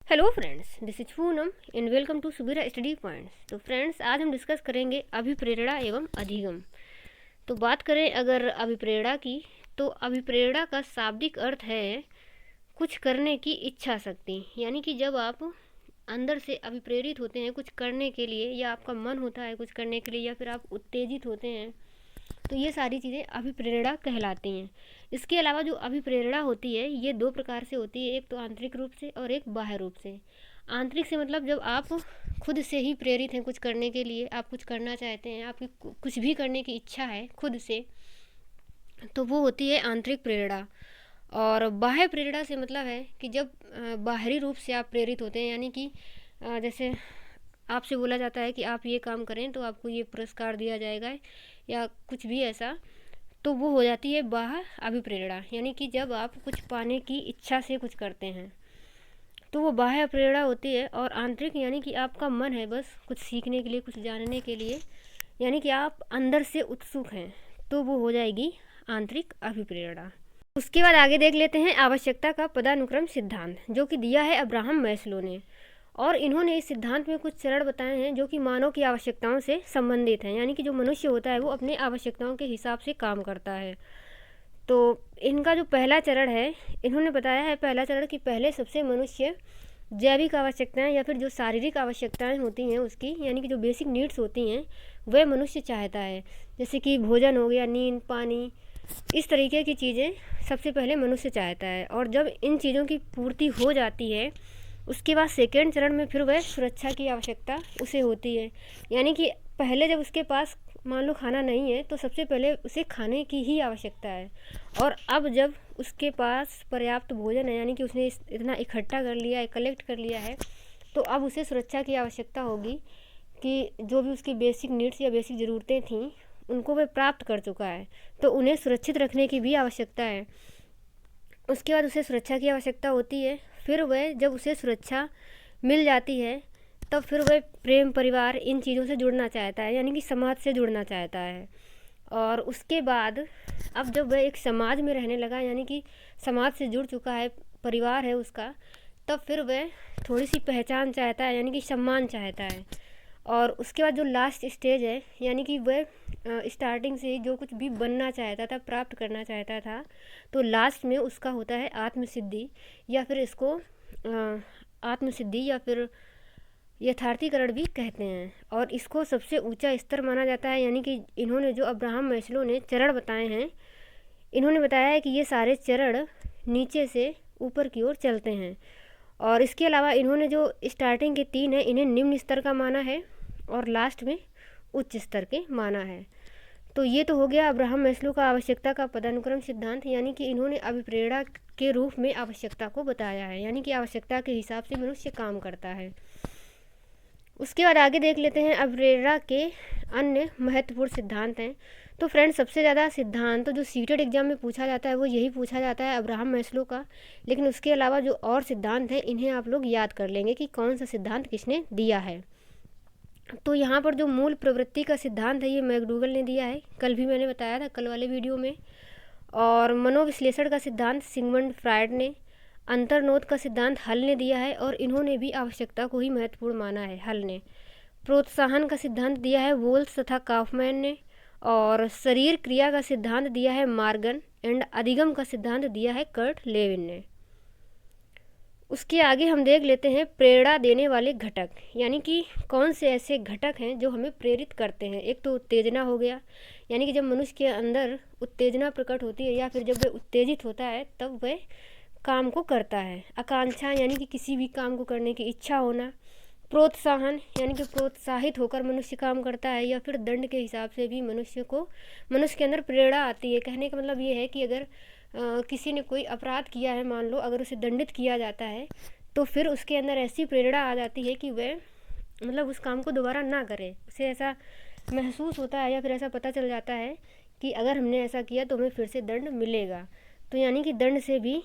Hello friends, this is Poonam and welcome to Subira study points. तो friends, आज हम discuss करेंगे अभिप्रेरणा एवं अधिगम। तो बात करें अगर अभिप्रेरणा की, तो अभिप्रेरणा का शाब्दिक अर्थ है कुछ करने की इच्छा शक्ति। यानी कि जब आप अंदर से अभिप्रेरित होते हैं कुछ करने के लिए, या आपका मन होता है कुछ करने के लिए, या फिर आप उत्तेजित होते हैं, तो ये सारी चीज़ें अभिप्रेरणा कहलाती हैं। इसके अलावा जो अभिप्रेरणा होती है ये दो प्रकार से होती है, एक तो आंतरिक रूप से और एक बाह्य रूप से। आंतरिक से मतलब जब आप खुद से ही प्रेरित हैं कुछ करने के लिए, आप कुछ करना चाहते हैं, आपकी कुछ भी करने की इच्छा है खुद से, तो वो होती है आंतरिक प्रेरणा। और बाह्य प्रेरणा से मतलब है कि जब बाहरी रूप से आप प्रेरित होते हैं, यानी कि जैसे आपसे बोला जाता है कि आप ये काम करें तो आपको ये पुरस्कार दिया जाएगा, या कुछ भी ऐसा, तो वो हो जाती है बाह्य अभिप्रेरणा। यानी कि जब आप कुछ पाने की इच्छा से कुछ करते हैं तो वो बाह्य प्रेरणा होती है। और आंतरिक यानी कि आपका मन है बस कुछ सीखने के लिए, कुछ जानने के लिए, यानी कि आप अंदर से उत्सुक हैं, तो वो हो जाएगी आंतरिक अभिप्रेरणा। उसके बाद आगे देख लेते हैं आवश्यकता का पदानुक्रम सिद्धांत, जो कि दिया है अब्राहम मैस्लो ने। और इन्होंने इस सिद्धांत में कुछ चरण बताए हैं जो कि मानव की आवश्यकताओं से संबंधित हैं। यानी कि जो मनुष्य होता है वो अपने आवश्यकताओं के हिसाब से काम करता है। तो इनका जो पहला चरण है, इन्होंने बताया है पहला चरण कि पहले सबसे मनुष्य जैविक आवश्यकताएं या फिर जो शारीरिक आवश्यकताएं होती हैं उसकी, यानी कि जो बेसिक नीड्स होती हैं, वह मनुष्य चाहता है। जैसे कि भोजन हो गया, नींद, पानी, इस तरीके की चीज़ें सबसे पहले मनुष्य चाहता है। और जब इन चीज़ों की पूर्ति हो जाती है, उसके बाद सेकेंड चरण में फिर वह सुरक्षा की आवश्यकता उसे होती है। यानी कि पहले जब उसके पास मान लो खाना नहीं है तो सबसे पहले उसे खाने की ही आवश्यकता है। और अब जब उसके पास पर्याप्त भोजन है, यानी कि उसने इतना इकट्ठा कर लिया है, कलेक्ट कर लिया है, तो अब उसे सुरक्षा की आवश्यकता होगी कि जो भी उसकी बेसिक नीड्स या बेसिक ज़रूरतें थीं उनको वह प्राप्त कर चुका है, तो उन्हें सुरक्षित रखने की भी आवश्यकता है। उसके बाद उसे सुरक्षा की आवश्यकता होती है। फिर वह जब उसे सुरक्षा मिल जाती है तब फिर वह प्रेम, परिवार, इन चीज़ों से जुड़ना चाहता है, यानी कि समाज से जुड़ना चाहता है। और उसके बाद अब जब वह एक समाज में रहने लगा, यानी कि समाज से जुड़ चुका है, परिवार है उसका, तब फिर वह थोड़ी सी पहचान चाहता है, यानी कि सम्मान चाहता है। और उसके बाद जो लास्ट स्टेज है, यानी कि वह स्टार्टिंग से ही जो कुछ भी बनना चाहता था, प्राप्त करना चाहता था, तो लास्ट में उसका होता है आत्मसिद्धि, या फिर इसको आत्मसिद्धि या फिर यथार्थीकरण भी कहते हैं। और इसको सबसे ऊंचा स्तर माना जाता है। यानी कि इन्होंने जो अब्राहम मैस्लो ने चरण बताए हैं, इन्होंने बताया है कि ये सारे चरण नीचे से ऊपर की ओर चलते हैं। और इसके अलावा इन्होंने जो स्टार्टिंग के 3 हैं इन्हें निम्न स्तर का माना है और लास्ट में उच्च स्तर के माना है। तो ये तो हो गया अब्राहम मैस्लो का आवश्यकता का पदानुक्रम सिद्धांत। यानी कि इन्होंने अभिप्रेरणा के रूप में आवश्यकता को बताया है, यानी कि आवश्यकता के हिसाब से मनुष्य काम करता है। उसके बाद आगे देख लेते हैं अभिप्रेरणा के अन्य महत्वपूर्ण सिद्धांत हैं। तो फ्रेंड्स, सबसे ज़्यादा सिद्धांत तो जो सीटेड एग्जाम में पूछा जाता है वो यही पूछा जाता है, अब्राहम मैस्लो का। लेकिन उसके अलावा जो और सिद्धांत हैं इन्हें आप लोग याद कर लेंगे कि कौन सा सिद्धांत किसने दिया है। तो यहाँ पर जो मूल प्रवृत्ति का सिद्धांत है ये मैकडूगल ने दिया है, कल भी मैंने बताया था कल वाले वीडियो में। और मनोविश्लेषण का सिद्धांत सिगमंड फ्रायड ने, अंतर्नोद का सिद्धांत हल ने दिया है, और इन्होंने भी आवश्यकता को ही महत्वपूर्ण माना है हल ने। प्रोत्साहन का सिद्धांत दिया है वोल्स तथा काउफमैन ने, और शरीर क्रिया का सिद्धांत दिया है मार्गन, एंड अधिगम का सिद्धांत दिया है कर्ट लेविन ने। उसके आगे हम देख लेते हैं प्रेरणा देने वाले घटक, यानी कि कौन से ऐसे घटक हैं जो हमें प्रेरित करते हैं। एक तो उत्तेजना हो गया, यानी कि जब मनुष्य के अंदर उत्तेजना प्रकट होती है या फिर जब वह उत्तेजित होता है तब वह काम को करता है। आकांक्षा, यानी कि किसी भी काम को करने की इच्छा होना। प्रोत्साहन, यानी कि प्रोत्साहित होकर मनुष्य काम करता है। या फिर दंड के हिसाब से भी मनुष्य के अंदर प्रेरणा आती है। कहने का मतलब ये है कि अगर किसी ने कोई अपराध किया है, मान लो अगर उसे दंडित किया जाता है, तो फिर उसके अंदर ऐसी प्रेरणा आ जाती है कि वह मतलब उस काम को दोबारा ना करे। उसे ऐसा महसूस होता है या फिर ऐसा पता चल जाता है कि अगर हमने ऐसा किया तो हमें फिर से दंड मिलेगा। तो यानी कि दंड से भी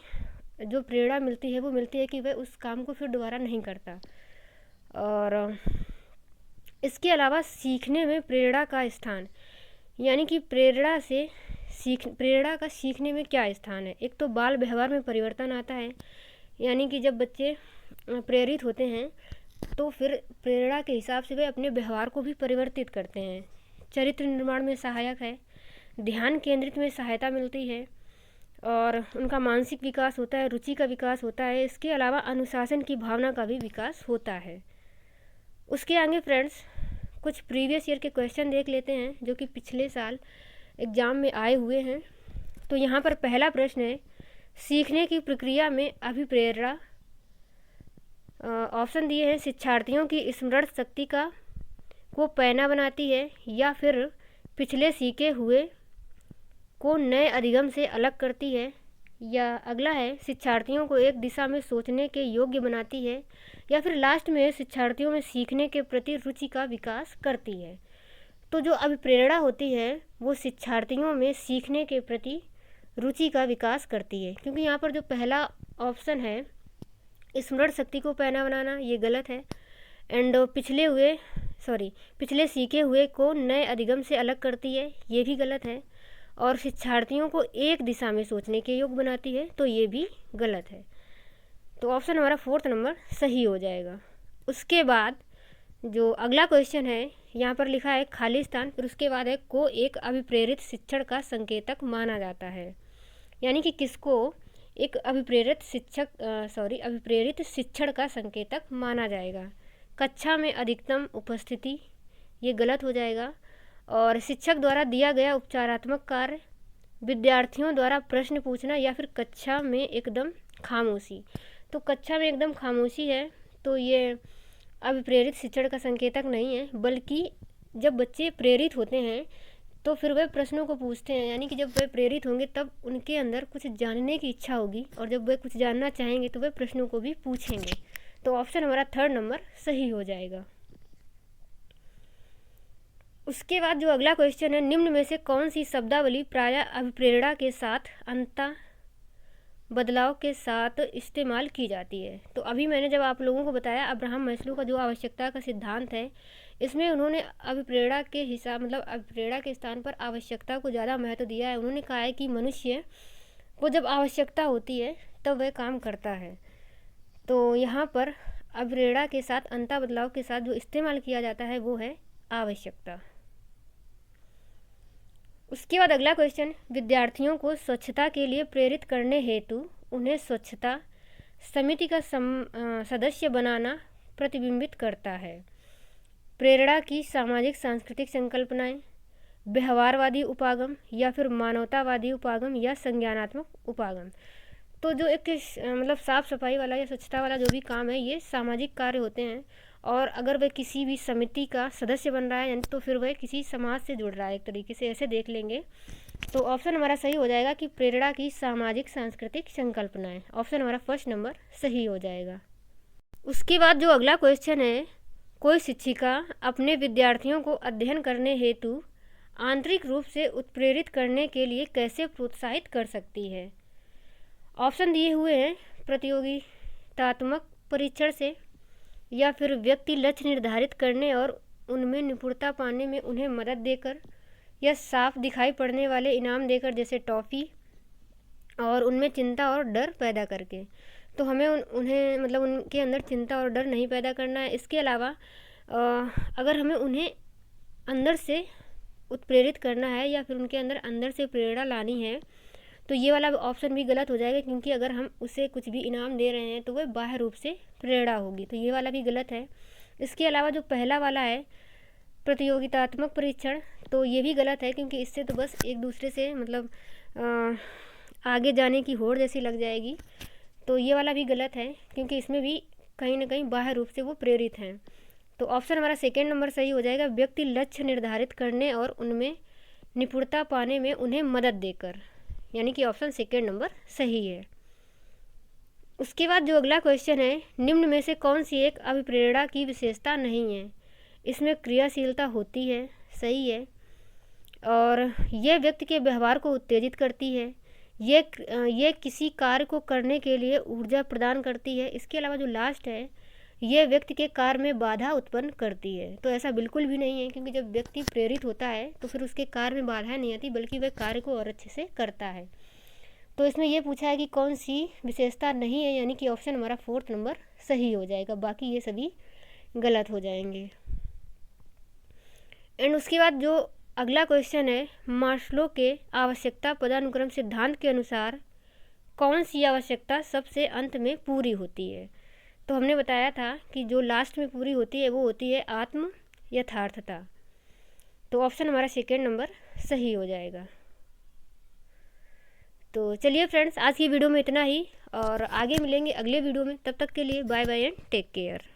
जो प्रेरणा मिलती है वो मिलती है कि वह उस काम को फिर दोबारा नहीं करता। और इसके अलावा सीखने में प्रेरणा का स्थान, यानी कि प्रेरणा का सीखने में क्या स्थान है। एक तो बाल व्यवहार में परिवर्तन आता है, यानी कि जब बच्चे प्रेरित होते हैं तो फिर प्रेरणा के हिसाब से वे अपने व्यवहार को भी परिवर्तित करते हैं। चरित्र निर्माण में सहायक है, ध्यान केंद्रित में सहायता मिलती है और उनका मानसिक विकास होता है, रुचि का विकास होता है। इसके अलावा अनुशासन की भावना का भी विकास होता है। उसके आगे फ्रेंड्स कुछ प्रीवियस ईयर के क्वेश्चन देख लेते हैं जो कि पिछले साल एग्ज़ाम में आए हुए हैं। तो यहाँ पर पहला प्रश्न है, सीखने की प्रक्रिया में अभिप्रेरणा ऑप्शन दिए हैं, शिक्षार्थियों की स्मरण शक्ति को पैना बनाती है या फिर पिछले सीखे हुए को नए अधिगम से अलग करती है, या अगला है शिक्षार्थियों को एक दिशा में सोचने के योग्य बनाती है, या फिर लास्ट में शिक्षार्थियों में सीखने के प्रति रुचि का विकास करती है। तो जो अभिप्रेरणा होती है वो शिक्षार्थियों में सीखने के प्रति रुचि का विकास करती है, क्योंकि यहाँ पर जो पहला ऑप्शन है स्मरण शक्ति को पैना बनाना, ये गलत है। एंड पिछले सीखे हुए को नए अधिगम से अलग करती है, ये भी गलत है। और शिक्षार्थियों को एक दिशा में सोचने के योग्य बनाती है, तो ये भी गलत है। तो ऑप्शन हमारा 4th नंबर सही हो जाएगा। उसके बाद जो अगला क्वेश्चन है यहाँ पर लिखा है खाली स्थान, फिर उसके बाद है को एक अभिप्रेरित शिक्षण का संकेतक माना जाता है, यानी कि किसको एक अभिप्रेरित शिक्षण का संकेतक माना जाएगा। कक्षा में अधिकतम उपस्थिति, ये गलत हो जाएगा। और शिक्षक द्वारा दिया गया उपचारात्मक कार्य, विद्यार्थियों द्वारा प्रश्न पूछना, या फिर कक्षा में एकदम खामोशी। तो कक्षा में एकदम खामोशी है तो ये अभिप्रेरित शिक्षण का संकेतक नहीं है, बल्कि जब बच्चे प्रेरित होते हैं तो फिर वे प्रश्नों को पूछते हैं, यानी कि जब वे प्रेरित होंगे तब उनके अंदर कुछ जानने की इच्छा होगी और जब वे कुछ जानना चाहेंगे तो वे प्रश्नों को भी पूछेंगे। तो ऑप्शन हमारा 3rd नंबर सही हो जाएगा। उसके बाद जो अगला क्वेश्चन है, निम्न में से कौन सी शब्दावली प्रायः अभिप्रेरणा के साथ अंतर बदलाव के साथ इस्तेमाल की जाती है। तो अभी मैंने जब आप लोगों को बताया अब्राहम मैस्लो का जो आवश्यकता का सिद्धांत है, इसमें उन्होंने अभिप्रेरणा के स्थान पर आवश्यकता को ज़्यादा महत्व दिया है। उन्होंने कहा है कि मनुष्य को जब आवश्यकता होती है तब वह काम करता है। तो यहाँ पर अभिप्रेरणा के साथ अंतर बदलाव के साथ जो इस्तेमाल किया जाता है वो है आवश्यकता। उसके बाद अगला क्वेश्चन, विद्यार्थियों को स्वच्छता के लिए प्रेरित करने हेतु उन्हें स्वच्छता समिति का सदस्य बनाना प्रतिबिंबित करता है। प्रेरणा की सामाजिक सांस्कृतिक संकल्पनाएं, व्यवहारवादी उपागम, या फिर मानवतावादी उपागम, या संज्ञानात्मक उपागम। तो जो एक साफ सफाई वाला या स्वच्छता वाला जो भी काम है ये सामाजिक कार्य होते हैं, और अगर वह किसी भी समिति का सदस्य बन रहा है यानी तो फिर वह किसी समाज से जुड़ रहा है, एक तरीके से ऐसे देख लेंगे। तो ऑप्शन हमारा सही हो जाएगा कि प्रेरणा की सामाजिक सांस्कृतिक संकल्पनाएं। ऑप्शन हमारा 1st नंबर सही हो जाएगा। उसके बाद जो अगला क्वेश्चन है, कोई शिक्षिका अपने विद्यार्थियों को अध्ययन करने हेतु आंतरिक रूप से उत्प्रेरित करने के लिए कैसे प्रोत्साहित कर सकती है। ऑप्शन दिए हुए हैं, प्रतियोगितात्मक परीक्षण से, या फिर व्यक्ति लक्ष्य निर्धारित करने और उनमें निपुणता पाने में उन्हें मदद देकर, या साफ दिखाई पड़ने वाले इनाम देकर जैसे टॉफ़ी, और उनमें चिंता और डर पैदा करके। तो हमें उन्हें उनके अंदर चिंता और डर नहीं पैदा करना है। इसके अलावा अगर हमें उन्हें अंदर से उत्प्रेरित करना है या फिर उनके अंदर से प्रेरणा लानी है तो ये वाला ऑप्शन भी गलत हो जाएगा, क्योंकि अगर हम उसे कुछ भी इनाम दे रहे हैं तो वह बाह्य रूप से प्रेरणा होगी, तो ये वाला भी गलत है। इसके अलावा जो पहला वाला है प्रतियोगितात्मक परीक्षण, तो ये भी गलत है, क्योंकि इससे तो बस एक दूसरे से आगे जाने की होड़ जैसी लग जाएगी। तो ये वाला भी गलत है, क्योंकि इसमें भी कहीं ना कहीं बाह्य रूप से वो प्रेरित हैं। तो ऑप्शन हमारा 2nd नंबर सही हो जाएगा, व्यक्ति लक्ष्य निर्धारित करने और उनमें निपुणता पाने में उन्हें मदद देकर, यानी कि ऑप्शन 2nd नंबर सही है। उसके बाद जो अगला क्वेश्चन है, निम्न में से कौन सी एक अभिप्रेरणा की विशेषता नहीं है। इसमें क्रियाशीलता होती है, सही है, और यह व्यक्ति के व्यवहार को उत्तेजित करती है, ये किसी कार्य को करने के लिए ऊर्जा प्रदान करती है। इसके अलावा जो लास्ट है, यह व्यक्ति के कार्य में बाधा उत्पन्न करती है। तो ऐसा बिल्कुल भी नहीं है, क्योंकि जब व्यक्ति प्रेरित होता है तो फिर उसके कार्य में बाधाएं नहीं आती, बल्कि वह कार्य को और अच्छे से करता है। तो इसमें ये पूछा है कि कौन सी विशेषता नहीं है, यानी कि ऑप्शन हमारा 4th नंबर सही हो जाएगा, बाकी ये सभी गलत हो जाएंगे। एंड उसके बाद जो अगला क्वेश्चन है, मास्लो के आवश्यकता पदानुक्रम सिद्धांत के अनुसार कौन सी आवश्यकता सबसे अंत में पूरी होती है। तो हमने बताया था कि जो लास्ट में पूरी होती है वो होती है आत्म यथार्थता। तो ऑप्शन हमारा 2nd नंबर सही हो जाएगा। तो चलिए फ्रेंड्स, आज की वीडियो में इतना ही, और आगे मिलेंगे अगले वीडियो में। तब तक के लिए bye bye and take care.